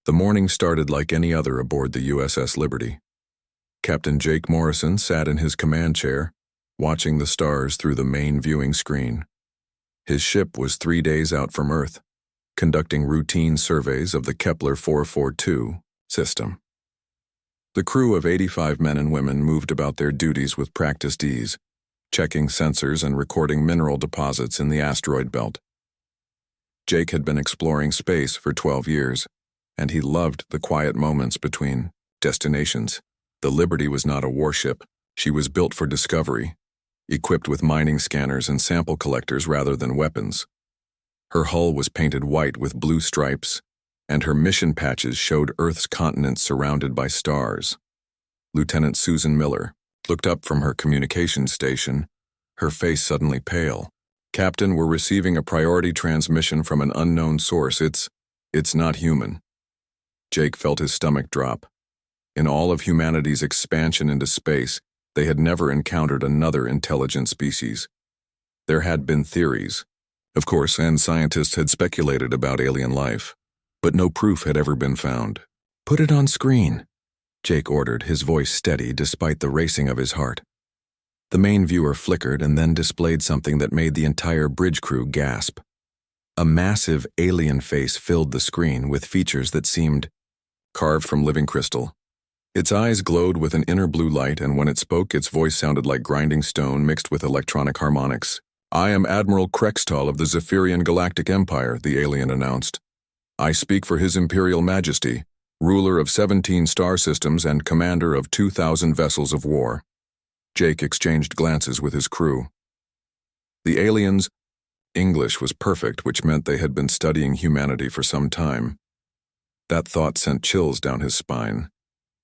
The morning started like any other aboard the USS Liberty. Captain Jake Morrison sat in his command chair, watching the stars through the main viewing screen. His ship was 3 days out from Earth, conducting routine surveys of the Kepler 442 system. The crew of 85 men and women moved about their duties with practiced ease, checking sensors and recording mineral deposits in the asteroid belt. Jake had been exploring space for 12 years, and he loved the quiet moments between destinations. The Liberty was not a warship. She was built for discovery, equipped with mining scanners and sample collectors rather than weapons. Her hull was painted white with blue stripes, and her mission patches showed Earth's continents surrounded by stars. Lieutenant Susan Miller looked up from her communications station, her face suddenly pale. "Captain, we're receiving a priority transmission from an unknown source. It's not human." Jake felt his stomach drop. In all of humanity's expansion into space, they had never encountered another intelligent species. There had been theories, of course, and scientists had speculated about alien life, but no proof had ever been found. "Put it on screen," Jake ordered, his voice steady despite the racing of his heart. The main viewer flickered and then displayed something that made the entire bridge crew gasp. A massive alien face filled the screen with features that seemed carved from living crystal. Its eyes glowed with an inner blue light, and when it spoke, its voice sounded like grinding stone mixed with electronic harmonics. "I am Admiral Krextal of the Zephyrian Galactic Empire," the alien announced. "I speak for His Imperial Majesty, ruler of 17 star systems and commander of 2,000 vessels of war." Jake exchanged glances with his crew. The aliens' English was perfect, which meant they had been studying humanity for some time. That thought sent chills down his spine.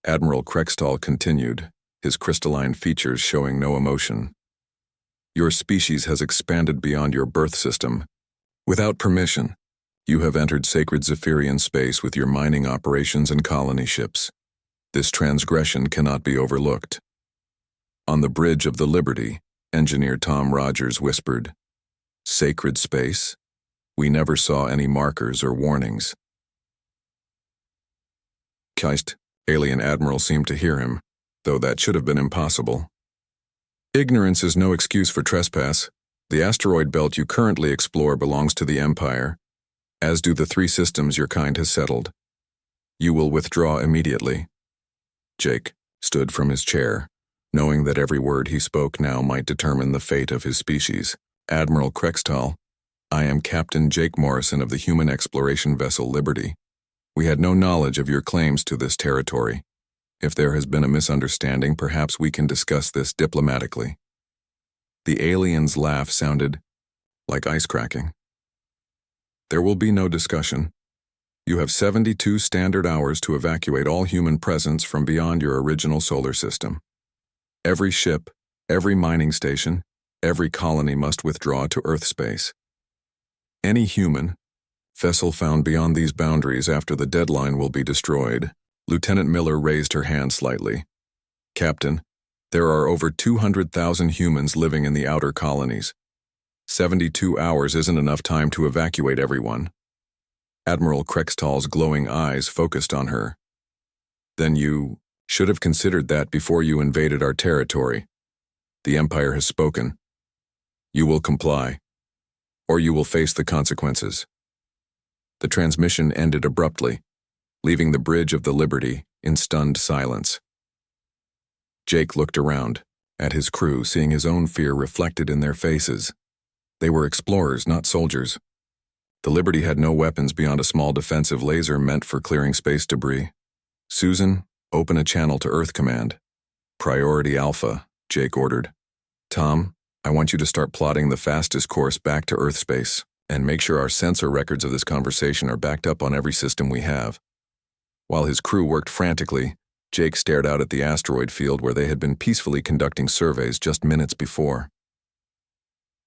Admiral Krextal continued, his crystalline features showing no emotion. "Your species has expanded beyond your birth system. Without permission, you have entered sacred Zephyrian space with your mining operations and colony ships. This transgression cannot be overlooked." On the bridge of the Liberty, Engineer Tom Rogers whispered, "Sacred space? We never saw any markers or warnings." Keist, Alien Admiral seemed to hear him, though that should have been impossible. "Ignorance is no excuse for trespass. The asteroid belt you currently explore belongs to the Empire, as do the 3 systems your kind has settled. You will withdraw immediately." Jake stood from his chair, knowing that every word he spoke now might determine the fate of his species. "Admiral Krextal, I am Captain Jake Morrison of the human exploration vessel Liberty. We had no knowledge of your claims to this territory. If there has been a misunderstanding, perhaps we can discuss this diplomatically." The alien's laugh sounded like ice cracking. "There will be no discussion. You have 72 standard hours to evacuate all human presence from beyond your original solar system. Every ship, every mining station, every colony must withdraw to Earth space. Any human vessel found beyond these boundaries after the deadline will be destroyed." Lieutenant Miller raised her hand slightly. "Captain, there are over 200,000 humans living in the outer colonies. 72 hours isn't enough time to evacuate everyone." Admiral Krextal's glowing eyes focused on her. "Then you should have considered that before you invaded our territory. The Empire has spoken. You will comply, or you will face the consequences." The transmission ended abruptly, leaving the bridge of the Liberty in stunned silence. Jake looked around at his crew, seeing his own fear reflected in their faces. They were explorers, not soldiers. The Liberty had no weapons beyond a small defensive laser meant for clearing space debris. "Susan, open a channel to Earth Command." "Priority Alpha," Jake ordered. "Tom, I want you to start plotting the fastest course back to Earth space, and make sure our sensor records of this conversation are backed up on every system we have." While his crew worked frantically, Jake stared out at the asteroid field where they had been peacefully conducting surveys just minutes before.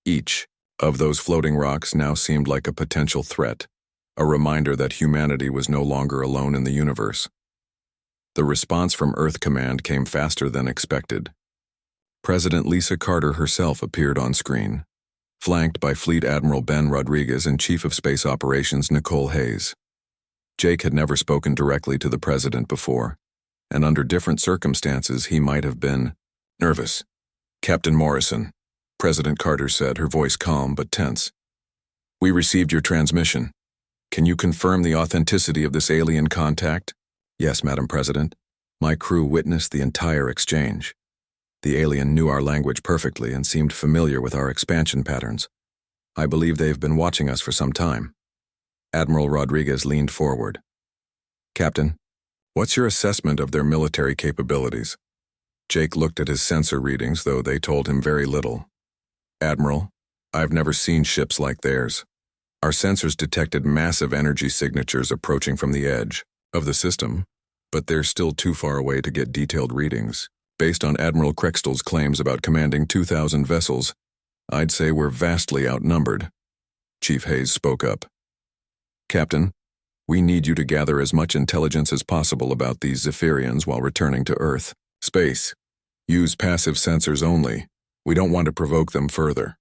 Each of those floating rocks now seemed like a potential threat, a reminder that humanity was no longer alone in the universe. The response from Earth Command came faster than expected. President Lisa Carter herself appeared on screen, flanked by Fleet Admiral Ben Rodriguez and Chief of Space Operations Nicole Hayes. Jake had never spoken directly to the president before, and under different circumstances he might have been nervous. "Captain Morrison," President Carter said, her voice calm but tense. "We received your transmission. Can you confirm the authenticity of this alien contact?" "Yes, Madam President. My crew witnessed the entire exchange. The alien knew our language perfectly and seemed familiar with our expansion patterns. I believe they've been watching us for some time." Admiral Rodriguez leaned forward. "Captain, what's your assessment of their military capabilities?" Jake looked at his sensor readings, though they told him very little. "Admiral, I've never seen ships like theirs. Our sensors detected massive energy signatures approaching from the edge of the system, but they're still too far away to get detailed readings. Based on Admiral Krextel's claims about commanding 2,000 vessels, I'd say we're vastly outnumbered." Chief Hayes spoke up. "Captain, we need you to gather as much intelligence as possible about these Zephyrians while returning to Earth. Space. Use passive sensors only. We don't want to provoke them further."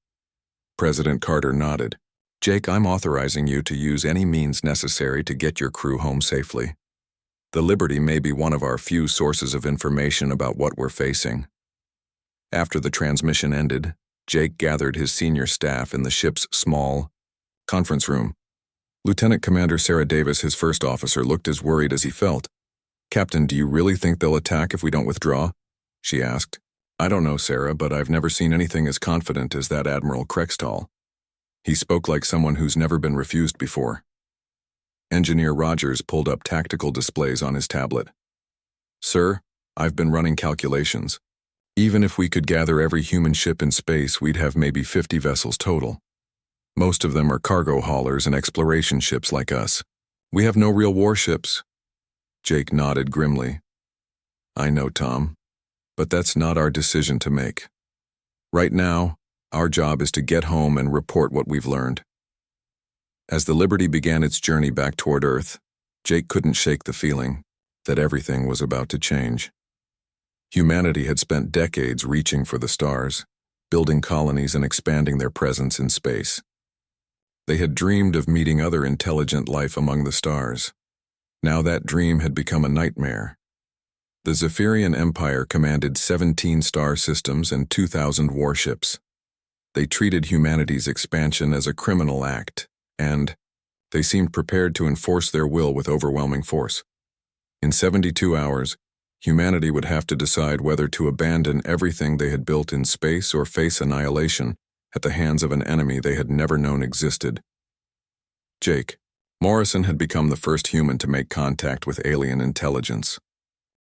President Carter nodded. "Jake, I'm authorizing you to use any means necessary to get your crew home safely. The Liberty may be one of our few sources of information about what we're facing." After the transmission ended, Jake gathered his senior staff in the ship's small conference room. Lieutenant Commander Sarah Davis, his first officer, looked as worried as he felt. "Captain, do you really think they'll attack if we don't withdraw?" she asked. "I don't know, Sarah, but I've never seen anything as confident as that Admiral Krextal. He spoke like someone who's never been refused before." Engineer Rogers pulled up tactical displays on his tablet. "Sir, I've been running calculations. Even if we could gather every human ship in space, we'd have maybe 50 vessels total. Most of them are cargo haulers and exploration ships like us. We have no real warships." Jake nodded grimly. "I know, Tom, but that's not our decision to make. Right now, our job is to get home and report what we've learned." As the Liberty began its journey back toward Earth, Jake couldn't shake the feeling that everything was about to change. Humanity had spent decades reaching for the stars, building colonies and expanding their presence in space. They had dreamed of meeting other intelligent life among the stars. Now that dream had become a nightmare. The Zephyrian Empire commanded 17 star systems and 2,000 warships. They treated humanity's expansion as a criminal act, and they seemed prepared to enforce their will with overwhelming force. In 72 hours, humanity would have to decide whether to abandon everything they had built in space or face annihilation at the hands of an enemy they had never known existed. Jake Morrison had become the first human to make contact with alien intelligence.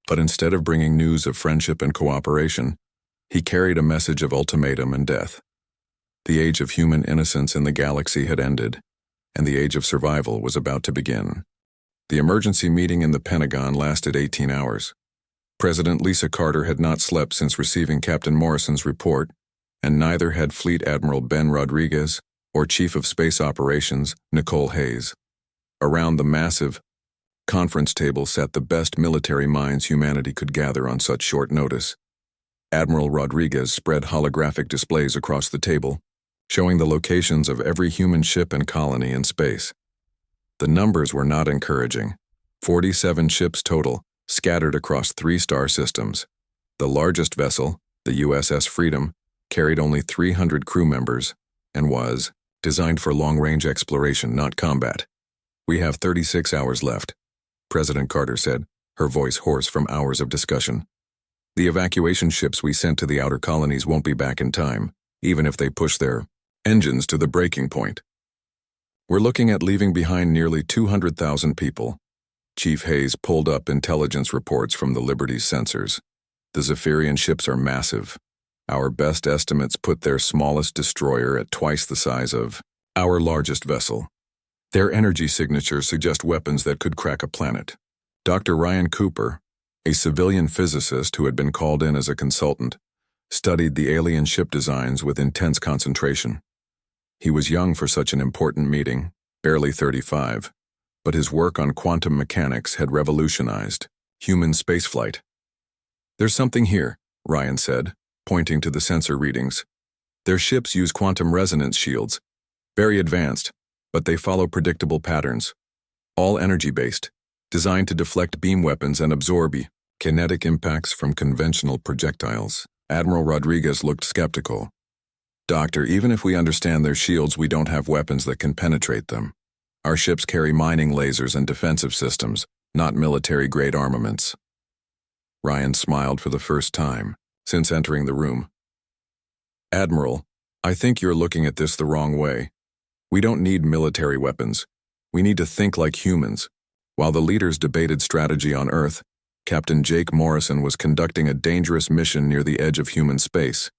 But instead of bringing news of friendship and cooperation, he carried a message of ultimatum and death. The age of human innocence in the galaxy had ended, and the age of survival was about to begin. The emergency meeting in the Pentagon lasted 18 hours. President Lisa Carter had not slept since receiving Captain Morrison's report, and neither had Fleet Admiral Ben Rodriguez or Chief of Space Operations Nicole Hayes. Around the massive conference table sat the best military minds humanity could gather on such short notice. Admiral Rodriguez spread holographic displays across the table, showing the locations of every human ship and colony in space. The numbers were not encouraging. 47 ships total, scattered across 3 star systems. The largest vessel, the USS Freedom, carried only 300 crew members and was designed for long-range exploration, not combat. "We have 36 hours left," President Carter said, her voice hoarse from hours of discussion. "The evacuation ships we sent to the outer colonies won't be back in time, even if they push their engines to the breaking point. We're looking at leaving behind nearly 200,000 people." Chief Hayes pulled up intelligence reports from the Liberty's sensors. "The Zephyrian ships are massive. Our best estimates put their smallest destroyer at twice the size of our largest vessel. Their energy signatures suggest weapons that could crack a planet." Dr. Ryan Cooper, a civilian physicist who had been called in as a consultant, studied the alien ship designs with intense concentration. He was young for such an important meeting, barely 35, but his work on quantum mechanics had revolutionized human spaceflight. "There's something here," Ryan said, pointing to the sensor readings. "Their ships use quantum resonance shields. Very advanced, but they follow predictable patterns. all energy-based, designed to deflect beam weapons and absorb kinetic impacts from conventional projectiles. Admiral Rodriguez looked skeptical. Doctor, even if we understand their shields, we don't have weapons that can penetrate them. Our ships carry mining lasers and defensive systems, not military-grade armaments. Ryan smiled for the first time since entering the room. Admiral, I think you're looking at this the wrong way. We don't need military weapons. We need to think like humans. While the leaders debated strategy on Earth, Captain Jake Morrison was conducting a dangerous mission near the edge of human space.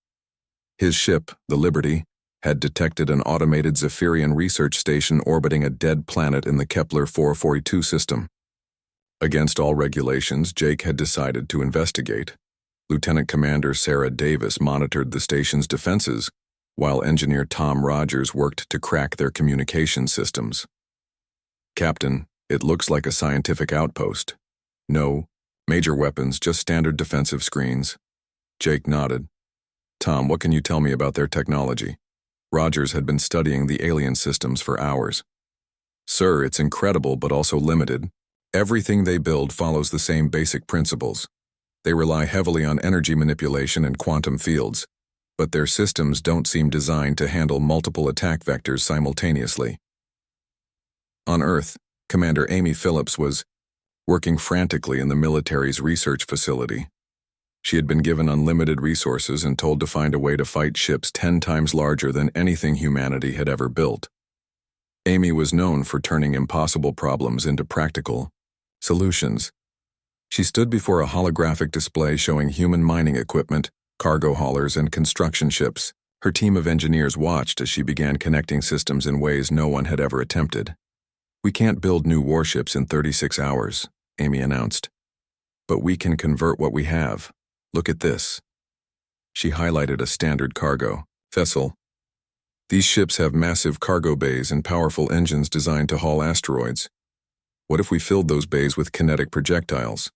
His ship, the Liberty, had detected an automated Zephyrian research station orbiting a dead planet in the Kepler 442 system. Against all regulations, Jake had decided to investigate. Lieutenant Commander Sarah Davis monitored the station's defenses, while engineer Tom Rogers worked to crack their communication systems. Captain, it looks like a scientific outpost. No major weapons, just standard defensive screens. Jake nodded. Tom, what can you tell me about their technology? Rogers had been studying the alien systems for hours. Sir, it's incredible but also limited. Everything they build follows the same basic principles. They rely heavily on energy manipulation and quantum fields, but their systems don't seem designed to handle multiple attack vectors simultaneously. On Earth, Commander Amy Phillips was working frantically in the military's research facility. She had been given unlimited resources and told to find a way to fight ships 10 times larger than anything humanity had ever built. Amy was known for turning impossible problems into practical solutions. She stood before a holographic display showing human mining equipment, cargo haulers, and construction ships. Her team of engineers watched as she began connecting systems in ways no one had ever attempted. We can't build new warships in 36 hours, Amy announced. But we can convert what we have. Look at this. She highlighted a standard cargo vessel. These ships have massive cargo bays and powerful engines designed to haul asteroids. What if we filled those bays with kinetic projectiles?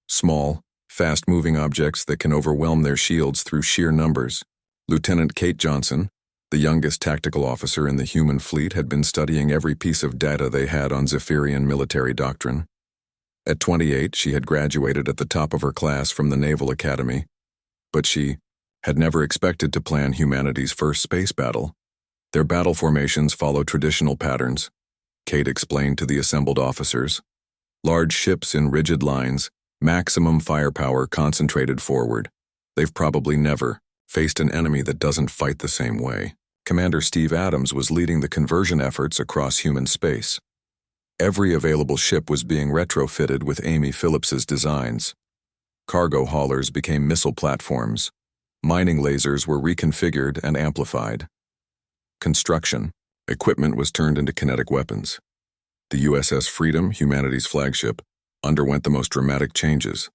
Small, fast-moving objects that can overwhelm their shields through sheer numbers. Lieutenant Kate Johnson, the youngest tactical officer in the human fleet, had been studying every piece of data they had on Zephyrian military doctrine. At 28, she had graduated at the top of her class from the Naval Academy, but she had never expected to plan humanity's first space battle. Their battle formations follow traditional patterns, Kate explained to the assembled officers. Large ships in rigid lines, maximum firepower concentrated forward. They've probably never faced an enemy that doesn't fight the same way. Commander Steve Adams was leading the conversion efforts across human space. Every available ship was being retrofitted with Amy Phillips's designs. Cargo haulers became missile platforms. Mining lasers were reconfigured and amplified. Construction equipment was turned into kinetic weapons. The USS Freedom, humanity's flagship, underwent the most dramatic changes.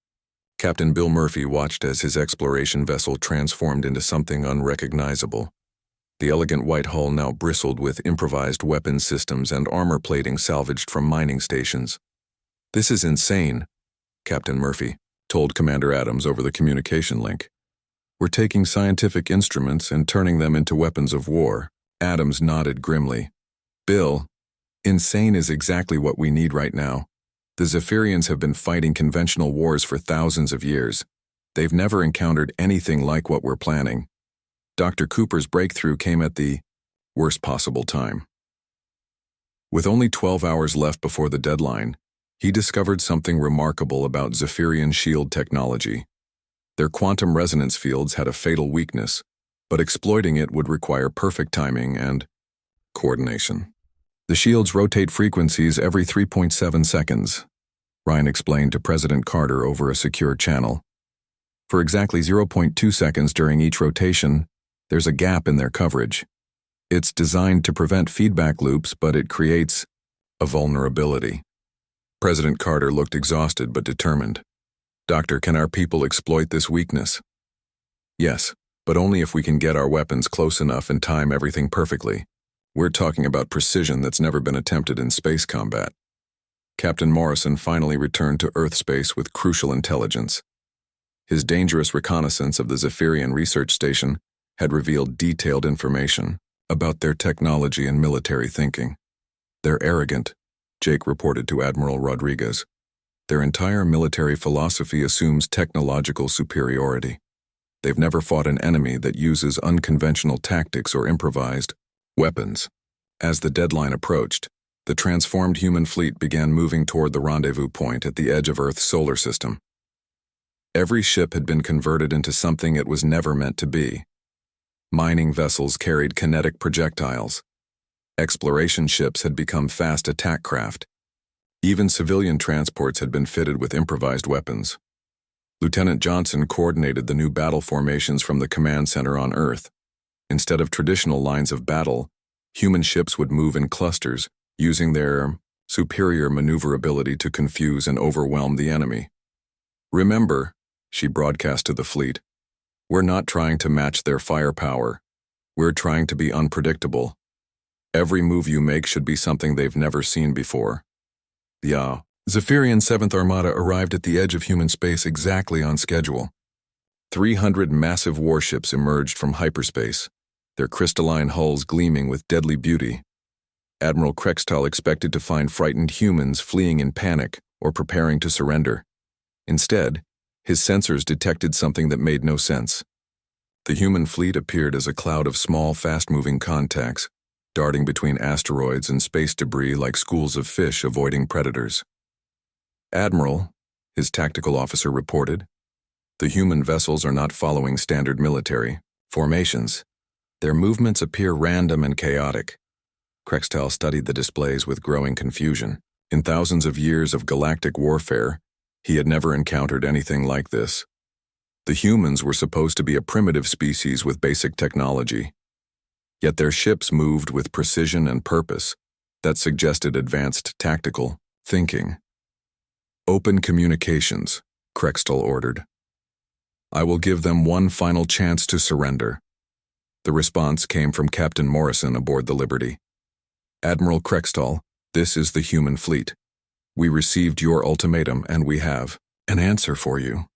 Captain Bill Murphy watched as his exploration vessel transformed into something unrecognizable. The elegant white hull now bristled with improvised weapon systems and armor plating salvaged from mining stations. This is insane, Captain Murphy told Commander Adams over the communication link. We're taking scientific instruments and turning them into weapons of war. Adams nodded grimly. Bill, insane is exactly what we need right now. The Zephyrians have been fighting conventional wars for thousands of years. They've never encountered anything like what we're planning. Dr. Cooper's breakthrough came at the worst possible time. With only 12 hours left before the deadline, he discovered something remarkable about Zephyrian shield technology. Their quantum resonance fields had a fatal weakness, but exploiting it would require perfect timing and coordination. The shields rotate frequencies every 3.7 seconds, Ryan explained to President Carter over a secure channel. For exactly 0.2 seconds during each rotation, there's a gap in their coverage. It's designed to prevent feedback loops, but it creates a vulnerability. President Carter looked exhausted but determined. Doctor, can our people exploit this weakness? Yes, but only if we can get our weapons close enough and time everything perfectly. We're talking about precision that's never been attempted in space combat. Captain Morrison finally returned to Earth space with crucial intelligence. His dangerous reconnaissance of the Zephyrian research station had revealed detailed information about their technology and military thinking. They're arrogant, Jake reported to Admiral Rodriguez. Their entire military philosophy assumes technological superiority. They've never fought an enemy that uses unconventional tactics or improvised weapons. As the deadline approached, the transformed human fleet began moving toward the rendezvous point at the edge of Earth's solar system. Every ship had been converted into something it was never meant to be. Mining vessels carried kinetic projectiles. Exploration ships had become fast attack craft. Even civilian transports had been fitted with improvised weapons. Lieutenant Johnson coordinated the new battle formations from the command center on Earth. Instead of traditional lines of battle, human ships would move in clusters, using their superior maneuverability to confuse and overwhelm the enemy. "Remember," she broadcast to the fleet, "we're not trying to match their firepower. We're trying to be unpredictable. Every move you make should be something they've never seen before." The Zephyrian 7th Armada arrived at the edge of human space exactly on schedule. 300 massive warships emerged from hyperspace, their crystalline hulls gleaming with deadly beauty. Admiral Krextal expected to find frightened humans fleeing in panic or preparing to surrender. Instead, his sensors detected something that made no sense. The human fleet appeared as a cloud of small, fast-moving contacts, darting between asteroids and space debris like schools of fish avoiding predators. "Admiral," his tactical officer reported, "the human vessels are not following standard military formations. Their movements appear random and chaotic." Krextal studied the displays with growing confusion. In thousands of years of galactic warfare, he had never encountered anything like this. The humans were supposed to be a primitive species with basic technology. Yet their ships moved with precision and purpose that suggested advanced tactical thinking. "Open communications," Krextal ordered. "I will give them one final chance to surrender." The response came from Captain Morrison aboard the Liberty. "Admiral Krextal, this is the human fleet. We received your ultimatum and we have an answer for you."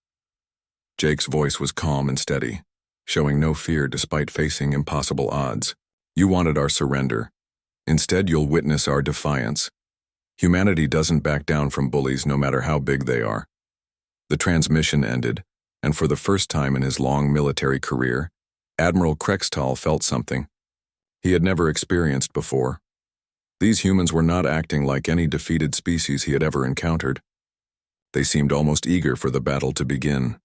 Jake's voice was calm and steady, showing no fear despite facing impossible odds. "You wanted our surrender. Instead, you'll witness our defiance. Humanity doesn't back down from bullies no matter how big they are." The transmission ended, and for the first time in his long military career, Admiral Krextal felt something he had never experienced before. These humans were not acting like any defeated species he had ever encountered. They seemed almost eager for the battle to begin.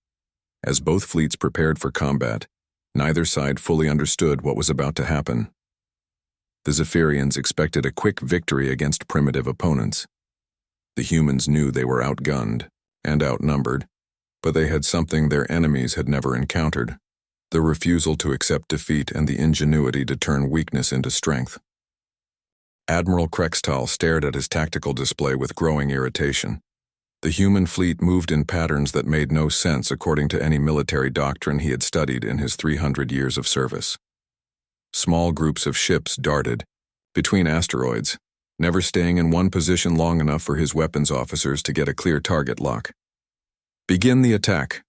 As both fleets prepared for combat, neither side fully understood what was about to happen. The Zephyrians expected a quick victory against primitive opponents. The humans knew they were outgunned and outnumbered, but they had something their enemies had never encountered: the refusal to accept defeat and the ingenuity to turn weakness into strength. Admiral Krextal stared at his tactical display with growing irritation. The human fleet moved in patterns that made no sense according to any military doctrine he had studied in his 300 years of service. Small groups of ships darted between asteroids, never staying in one position long enough for his weapons officers to get a clear target lock. "Begin the attack,"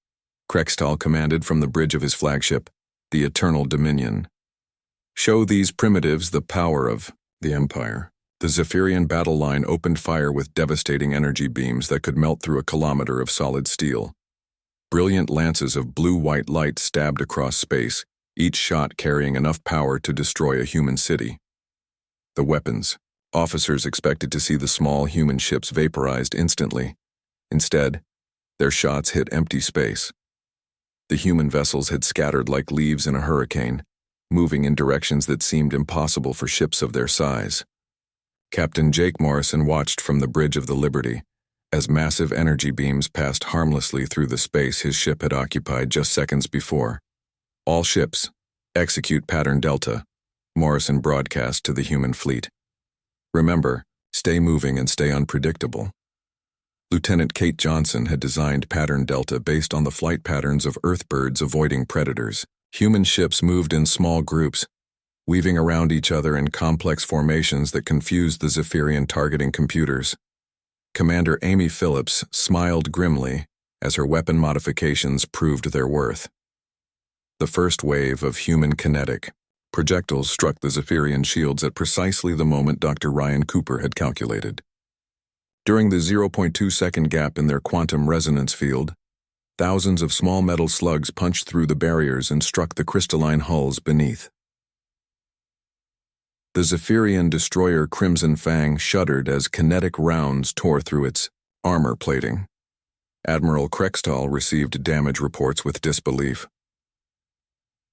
Krextal commanded from the bridge of his flagship, the Eternal Dominion. "Show these primitives the power of the Empire." The Zephyrian battle line opened fire with devastating energy beams that could melt through a kilometer of solid steel. Brilliant lances of blue-white light stabbed across space, each shot carrying enough power to destroy a human city. The weapons. Officers expected to see the small human ships vaporized instantly. Instead, their shots hit empty space. The human vessels had scattered like leaves in a hurricane, moving in directions that seemed impossible for ships of their size. Captain Jake Morrison watched from the bridge of the Liberty as massive energy beams passed harmlessly through the space his ship had occupied just seconds before. "All ships, execute Pattern Delta," Morrison broadcast to the human fleet. "Remember, stay moving and stay unpredictable." Lieutenant Kate Johnson had designed Pattern Delta based on the flight patterns of Earthbirds avoiding predators. Human ships moved in small groups, weaving around each other in complex formations that confused the Zephyrian targeting computers. Commander Amy Phillips smiled grimly as her weapon modifications proved their worth. The first wave of human kinetic projectiles struck the Zephyrian shields at precisely the moment Dr. Ryan Cooper had calculated. During the 0.2-second gap in their quantum resonance field, thousands of small metal slugs punched through the barriers and struck the crystalline hulls beneath. The Zephyrian destroyer Crimson Fang shuddered as kinetic rounds tore through its armor plating. Admiral Krextal received damage reports with disbelief.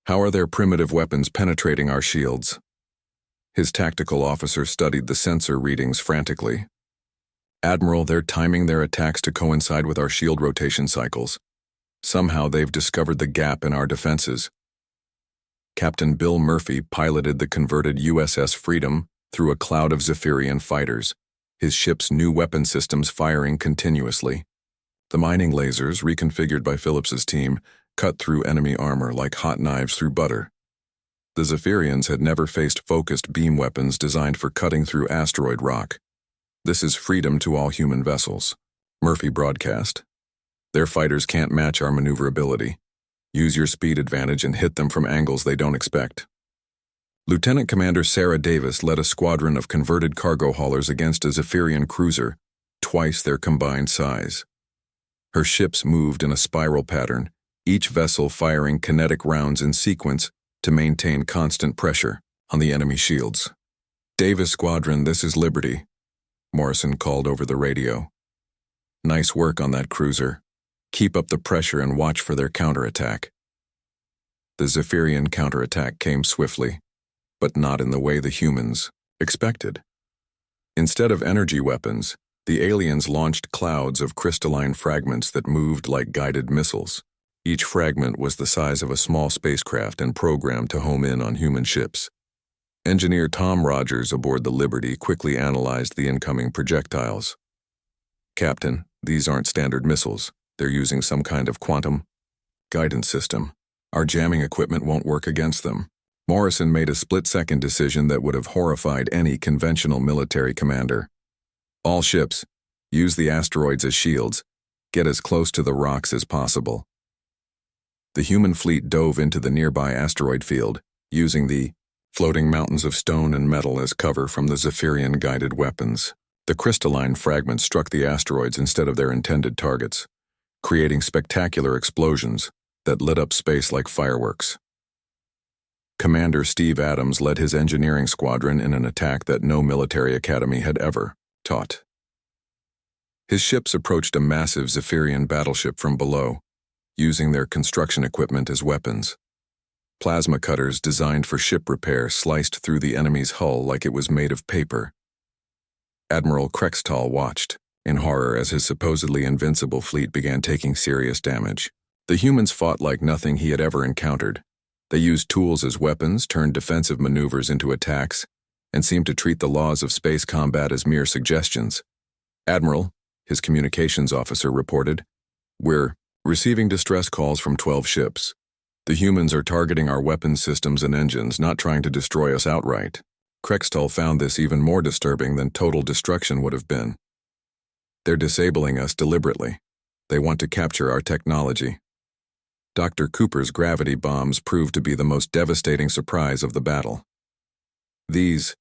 How are their primitive weapons penetrating our shields? His tactical officer studied the sensor readings frantically. Admiral, they're timing their attacks to coincide with our shield rotation cycles. Somehow they've discovered the gap in our defenses. Captain Bill Murphy piloted the converted USS Freedom through a cloud of Zephyrian fighters, his ship's new weapon systems firing continuously. The mining lasers, reconfigured by Phillips's team, cut through enemy armor like hot knives through butter. The Zephyrians had never faced focused beam weapons designed for cutting through asteroid rock. This is freedom to all human vessels, Murphy broadcast. Their fighters can't match our maneuverability. Use your speed advantage and hit them from angles they don't expect. Lieutenant Commander Sarah Davis led a squadron of converted cargo haulers against a Zephyrian cruiser, twice their combined size. Her ships moved in a spiral pattern, each vessel firing kinetic rounds in sequence to maintain constant pressure on the enemy shields. Davis Squadron, this is Liberty, Morrison called over the radio. Nice work on that cruiser. Keep up the pressure and watch for their counterattack. The Zephyrian counterattack came swiftly, but not in the way the humans expected. Instead of energy weapons, the aliens launched clouds of crystalline fragments that moved like guided missiles. Each fragment was the size of a small spacecraft and programmed to home in on human ships. Engineer Tom Rogers aboard the Liberty quickly analyzed the incoming projectiles. Captain, these aren't standard missiles. They're using some kind of quantum guidance system. Our jamming equipment won't work against them. Morrison made a split-second decision that would have horrified any conventional military commander. All ships, use the asteroids as shields. Get as close to the rocks as possible. The human fleet dove into the nearby asteroid field, using the floating mountains of stone and metal as cover from the Zephyrian guided weapons. The crystalline fragments struck the asteroids instead of their intended targets, creating spectacular explosions that lit up space like fireworks. Commander Steve Adams led his engineering squadron in an attack that no military academy had ever taught. His ships approached a massive Zephyrian battleship from below, using their construction equipment as weapons. Plasma cutters designed for ship repair sliced through the enemy's hull like it was made of paper. Admiral Krextal watched in horror as his supposedly invincible fleet began taking serious damage. The humans fought like nothing he had ever encountered. They used tools as weapons, turned defensive maneuvers into attacks, and seemed to treat the laws of space combat as mere suggestions. Admiral, his communications officer reported, "We're receiving distress calls from 12 ships. The humans are targeting our weapons systems and engines, not trying to destroy us outright." Krextal found this even more disturbing than total destruction would have been. "They're disabling us deliberately. They want to capture our technology." Dr. Cooper's gravity bombs proved to be the most devastating surprise of the battle. These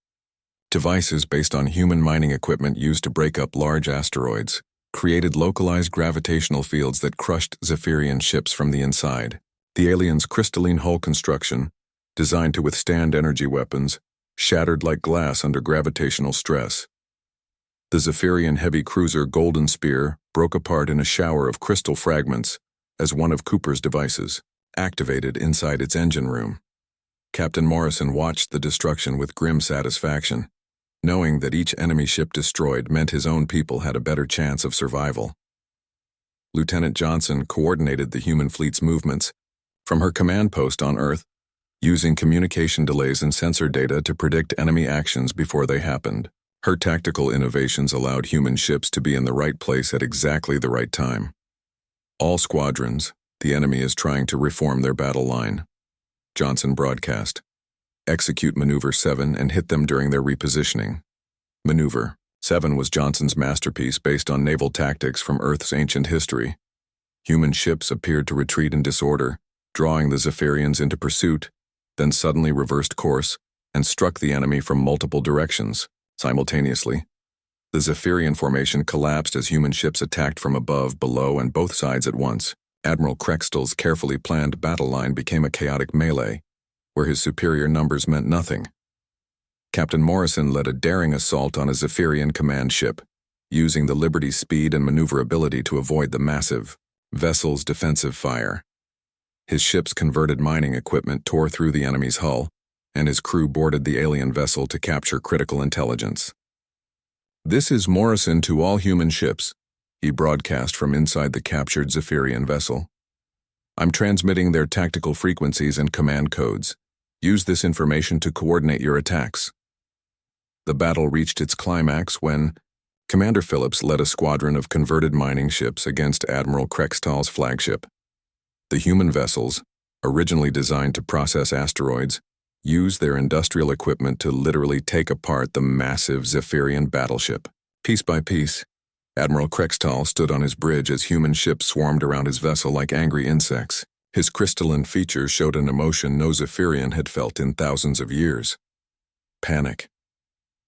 devices, based on human mining equipment used to break up large asteroids, created localized gravitational fields that crushed Zephyrian ships from the inside. The aliens' crystalline hull construction, designed to withstand energy weapons, shattered like glass under gravitational stress. The Zephyrian heavy cruiser Golden Spear broke apart in a shower of crystal fragments as one of Cooper's devices activated inside its engine room. Captain Morrison watched the destruction with grim satisfaction, knowing that each enemy ship destroyed meant his own people had a better chance of survival. Lieutenant Johnson coordinated the human fleet's movements from her command post on Earth, using communication delays and sensor data to predict enemy actions before they happened. Her tactical innovations allowed human ships to be in the right place at exactly the right time. "All squadrons, the enemy is trying to reform their battle line," Johnson broadcast. "Execute Maneuver 7 and hit them during their repositioning." Maneuver 7 was Johnson's masterpiece based on naval tactics from Earth's ancient history. Human ships appeared to retreat in disorder, drawing the Zephyrians into pursuit, then suddenly reversed course and struck the enemy from multiple directions simultaneously. The Zephyrian formation collapsed as human ships attacked from above, below, and both sides at once. Admiral Krextel's carefully planned battle line became a chaotic melee, where his superior numbers meant nothing. Captain Morrison led a daring assault on a Zephyrian command ship, using the Liberty's speed and maneuverability to avoid the massive vessel's defensive fire. His ship's converted mining equipment tore through the enemy's hull, and his crew boarded the alien vessel to capture critical intelligence. "This is Morrison to all human ships," he broadcast from inside the captured Zephyrian vessel. "I'm transmitting their tactical frequencies and command codes. Use this information to coordinate your attacks." The battle reached its climax when Commander Phillips led a squadron of converted mining ships against Admiral Krextal's flagship. The human vessels, originally designed to process asteroids, used their industrial equipment to literally take apart the massive Zephyrian battleship. Piece by piece, Admiral Krextal stood on his bridge as human ships swarmed around his vessel like angry insects. His crystalline features showed an emotion no Zephyrian had felt in thousands of years. Panic.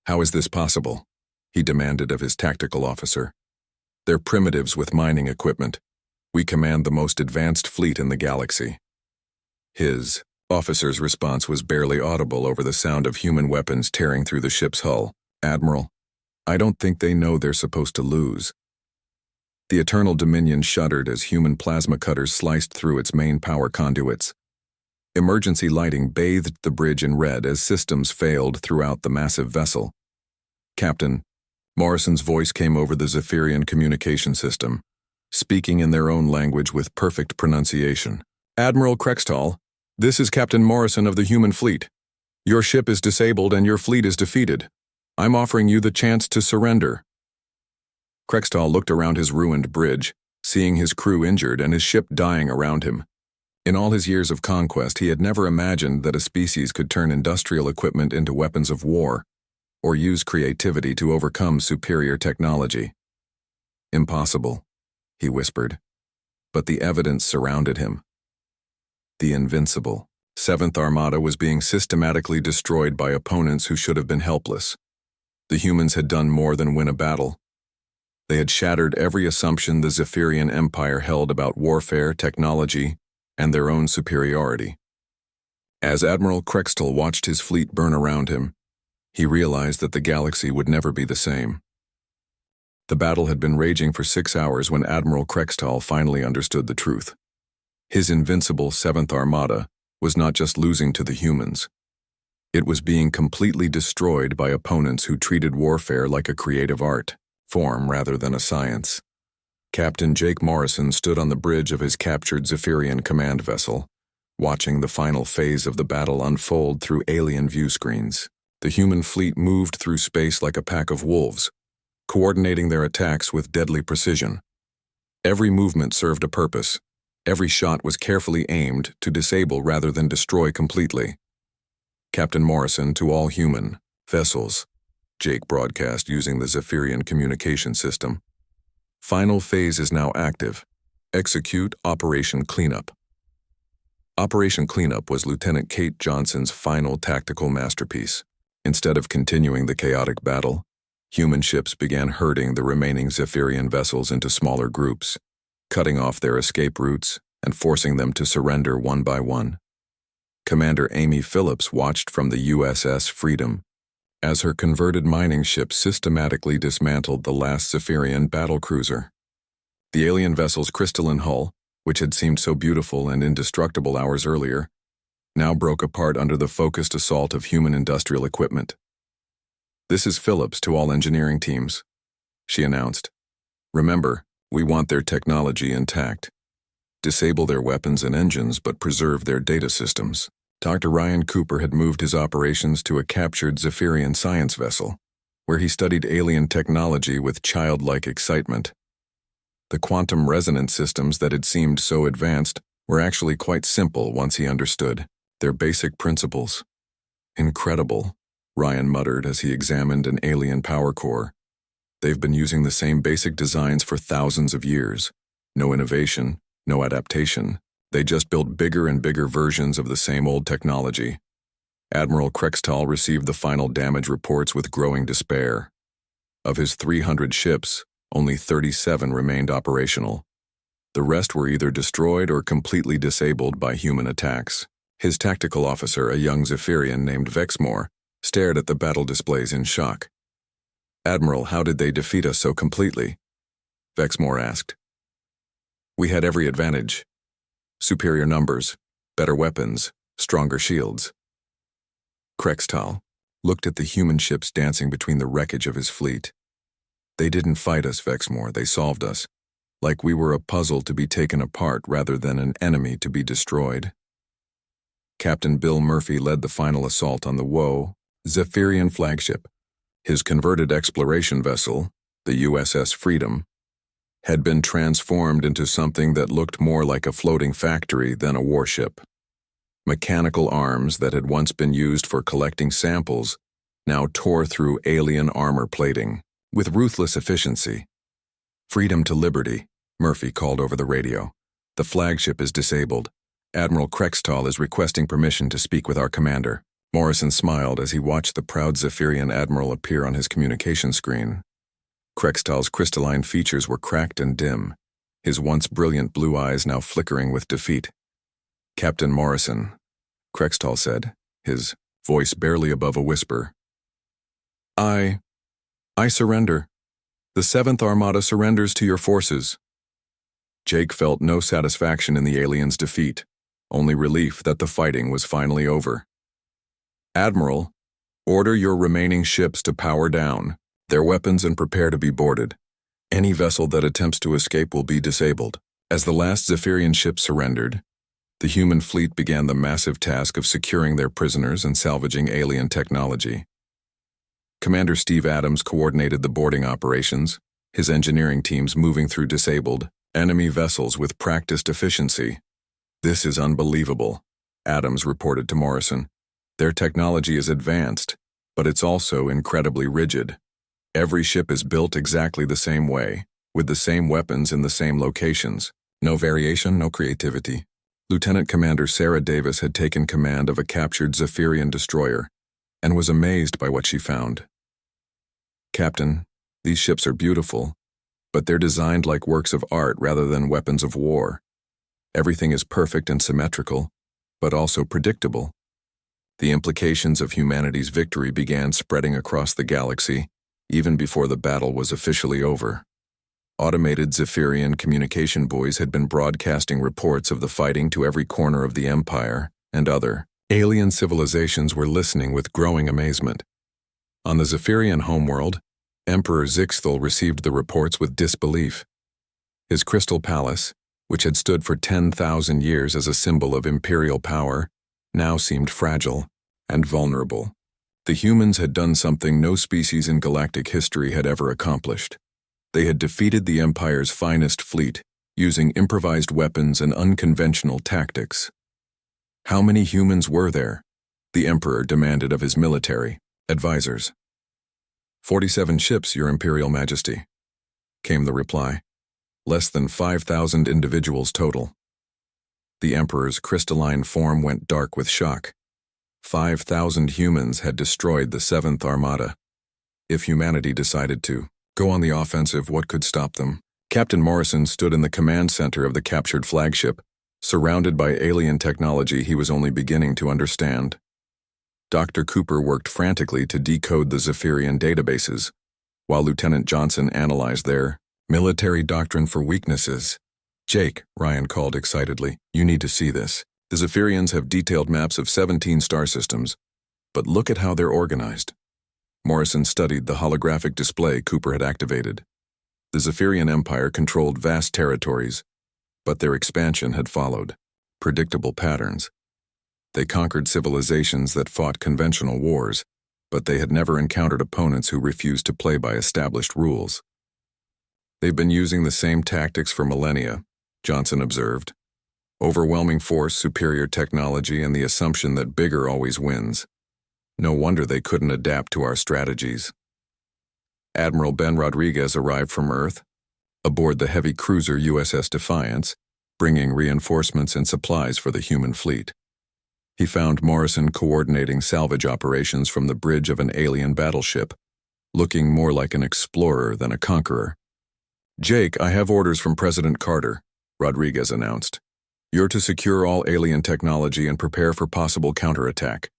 "How is this possible?" he demanded of his tactical officer. "They're primitives with mining equipment. We command the most advanced fleet in the galaxy." His officer's response was barely audible over the sound of human weapons tearing through the ship's hull. "Admiral, I don't think they know they're supposed to lose." The Eternal Dominion shuddered as human plasma cutters sliced through its main power conduits. Emergency lighting bathed the bridge in red as systems failed throughout the massive vessel. "Captain," Morrison's voice came over the Zephyrian communication system, speaking in their own language with perfect pronunciation. "Admiral Krextal, this is Captain Morrison of the human fleet. Your ship is disabled and your fleet is defeated. I'm offering you the chance to surrender." Krextal looked around his ruined bridge, seeing his crew injured and his ship dying around him. In all his years of conquest, he had never imagined that a species could turn industrial equipment into weapons of war, or use creativity to overcome superior technology. "Impossible," he whispered, but the evidence surrounded him. The invincible Seventh Armada was being systematically destroyed by opponents who should have been helpless. The humans had done more than win a battle. They had shattered every assumption the Zephyrian Empire held about warfare, technology, and their own superiority. As Admiral Krextal watched his fleet burn around him, he realized that the galaxy would never be the same. The battle had been raging for 6 hours when Admiral Krextal finally understood the truth. His invincible Seventh Armada was not just losing to the humans. It was being completely destroyed by opponents who treated warfare like a creative art form rather than a science. Captain Jake Morrison stood on the bridge of his captured Zephyrian command vessel, watching the final phase of the battle unfold through alien view screens. The human fleet moved through space like a pack of wolves, coordinating their attacks with deadly precision. Every movement served a purpose. Every shot was carefully aimed to disable rather than destroy completely. "Captain Morrison to all human vessels," Jake broadcast using the Zephyrian communication system. "Final phase is now active. Execute Operation Cleanup." Operation Cleanup was Lieutenant Kate Johnson's final tactical masterpiece. Instead of continuing the chaotic battle, human ships began herding the remaining Zephyrian vessels into smaller groups, cutting off their escape routes and forcing them to surrender one by one. Commander Amy Phillips watched from the USS Freedom as her converted mining ship systematically dismantled the last Zephyrian battlecruiser. The alien vessel's crystalline hull, which had seemed so beautiful and indestructible hours earlier, now broke apart under the focused assault of human industrial equipment. "This is Phillips to all engineering teams," she announced. "Remember, we want their technology intact. Disable their weapons and engines, but preserve their data systems." Dr. Ryan Cooper had moved his operations to a captured Zephyrian science vessel, where he studied alien technology with childlike excitement. The quantum resonance systems that had seemed so advanced were actually quite simple once he understood their basic principles. "Incredible," Ryan muttered as he examined an alien power core. "They've been using the same basic designs for thousands of years. No innovation, no adaptation. They just built bigger and bigger versions of the same old technology." Admiral Krextal received the final damage reports with growing despair. Of his 300 ships, only 37 remained operational. The rest were either destroyed or completely disabled by human attacks. His tactical officer, a young Zephyrian named Vexmore, stared at the battle displays in shock. "Admiral, how did they defeat us so completely?" Vexmore asked. "We had every advantage. Superior numbers, better weapons, stronger shields." Krextal looked at the human ships dancing between the wreckage of his fleet. "They didn't fight us, Vexmore, they solved us. Like we were a puzzle to be taken apart rather than an enemy to be destroyed." Captain Bill Murphy led the final assault on the Woe Zephyrian flagship. His converted exploration vessel, the USS Freedom, had been transformed into something that looked more like a floating factory than a warship. Mechanical arms that had once been used for collecting samples now tore through alien armor plating with ruthless efficiency. "Freedom to liberty," Murphy called over the radio. "The flagship is disabled. Admiral Krextal is requesting permission to speak with our commander." Morrison smiled as he watched the proud Zephyrian admiral appear on his communication screen. Krextal's crystalline features were cracked and dim, his once brilliant blue eyes now flickering with defeat. "Captain Morrison," Krextal said, his voice barely above a whisper. I surrender. The 7th Armada surrenders to your forces." Jake felt no satisfaction in the aliens' defeat, only relief that the fighting was finally over. "Admiral, order your remaining ships to power down their weapons and prepare to be boarded. Any vessel that attempts to escape will be disabled." As the last Zephyrian ship surrendered, the human fleet began the massive task of securing their prisoners and salvaging alien technology. Commander Steve Adams coordinated the boarding operations, his engineering teams moving through disabled enemy vessels with practiced efficiency. "This is unbelievable," Adams reported to Morrison. "Their technology is advanced, but it's also incredibly rigid. Every ship is built exactly the same way, with the same weapons in the same locations. No variation, no creativity." Lieutenant Commander Sarah Davis had taken command of a captured Zephyrian destroyer and was amazed by what she found. "Captain, these ships are beautiful, but they're designed like works of art rather than weapons of war. Everything is perfect and symmetrical, but also predictable." The implications of humanity's victory began spreading across the galaxy, even before the battle was officially over. Automated Zephyrian communication buoys had been broadcasting reports of the fighting to every corner of the Empire, and other alien civilizations were listening with growing amazement. On the Zephyrian homeworld, Emperor Zixthal received the reports with disbelief. His crystal palace, which had stood for 10,000 years as a symbol of imperial power, now seemed fragile and vulnerable. The humans had done something no species in galactic history had ever accomplished. They had defeated the Empire's finest fleet, using improvised weapons and unconventional tactics. "How many humans were there?" the Emperor demanded of his military advisors. 47 ships, Your Imperial Majesty," came the reply. "Less than 5,000 individuals total." The Emperor's crystalline form went dark with shock. 5,000 humans had destroyed the 7th Armada. If humanity decided to go on the offensive, what could stop them? Captain Morrison stood in the command center of the captured flagship, surrounded by alien technology he was only beginning to understand. Dr. Cooper worked frantically to decode the Zephyrian databases, while Lieutenant Johnson analyzed their military doctrine for weaknesses. "Jake," Ryan called excitedly, "you need to see this. The Zephyrians have detailed maps of 17 star systems, but look at how they're organized." Morrison studied the holographic display Cooper had activated. The Zephyrian Empire controlled vast territories, but their expansion had followed predictable patterns. They conquered civilizations that fought conventional wars, but they had never encountered opponents who refused to play by established rules. "They've been using the same tactics for millennia," Johnson observed. "Overwhelming force, superior technology, and the assumption that bigger always wins. No wonder they couldn't adapt to our strategies." Admiral Ben Rodriguez arrived from Earth, aboard the heavy cruiser USS Defiance, bringing reinforcements and supplies for the human fleet. He found Morrison coordinating salvage operations from the bridge of an alien battleship, looking more like an explorer than a conqueror. "Jake, I have orders from President Carter," Rodriguez announced. "You're to secure all alien technology and prepare for possible counterattack.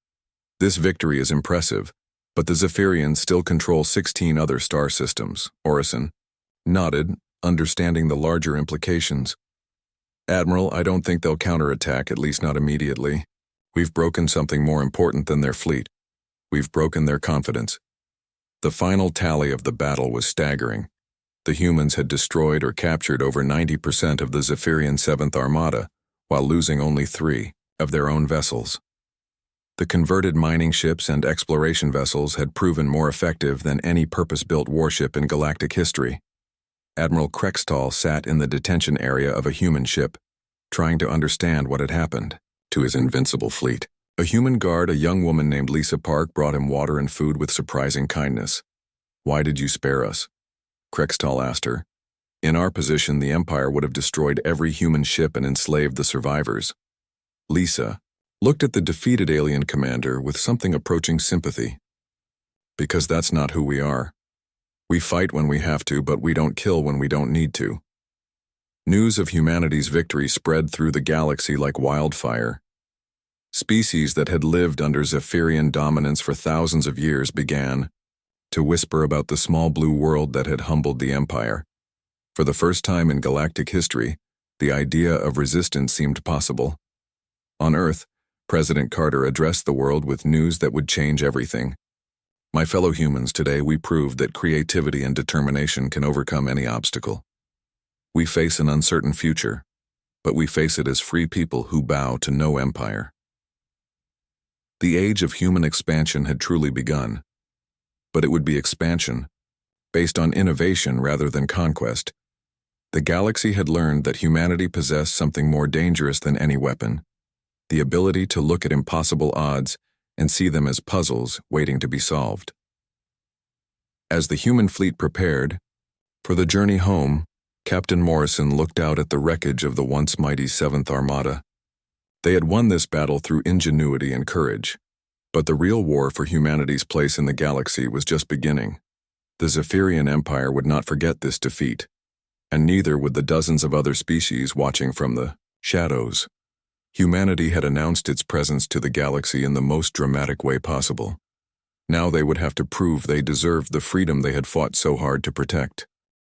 This victory is impressive, but the Zephyrians still control 16 other star systems." Orison nodded, understanding the larger implications. "Admiral, I don't think they'll counterattack, at least not immediately. We've broken something more important than their fleet. We've broken their confidence." The final tally of the battle was staggering. The humans had destroyed or captured over 90% of the Zephyrian 7th Armada, while losing only 3 of their own vessels. The converted mining ships and exploration vessels had proven more effective than any purpose-built warship in galactic history. Admiral Krextall sat in the detention area of a human ship, trying to understand what had happened to his invincible fleet. A human guard, a young woman named Lisa Park, brought him water and food with surprising kindness. "Why did you spare us?" Krextall asked her. "In our position, the Empire would have destroyed every human ship and enslaved the survivors." Lisa looked at the defeated alien commander with something approaching sympathy. "Because that's not who we are. We fight when we have to, but we don't kill when we don't need to." News of humanity's victory spread through the galaxy like wildfire. Species that had lived under Zephyrian dominance for thousands of years began to whisper about the small blue world that had humbled the Empire. For the first time in galactic history, the idea of resistance seemed possible. On Earth, President Carter addressed the world with news that would change everything. "My fellow humans, today we proved that creativity and determination can overcome any obstacle. We face an uncertain future, but we face it as free people who bow to no empire." The age of human expansion had truly begun, but it would be expansion based on innovation rather than conquest. The galaxy had learned that humanity possessed something more dangerous than any weapon: the ability to look at impossible odds and see them as puzzles waiting to be solved. As the human fleet prepared for the journey home, Captain Morrison looked out at the wreckage of the once mighty 7th Armada. They had won this battle through ingenuity and courage, but the real war for humanity's place in the galaxy was just beginning. The Zephyrian Empire would not forget this defeat, and neither would the dozens of other species watching from the shadows. Humanity had announced its presence to the galaxy in the most dramatic way possible. Now they would have to prove they deserved the freedom they had fought so hard to protect.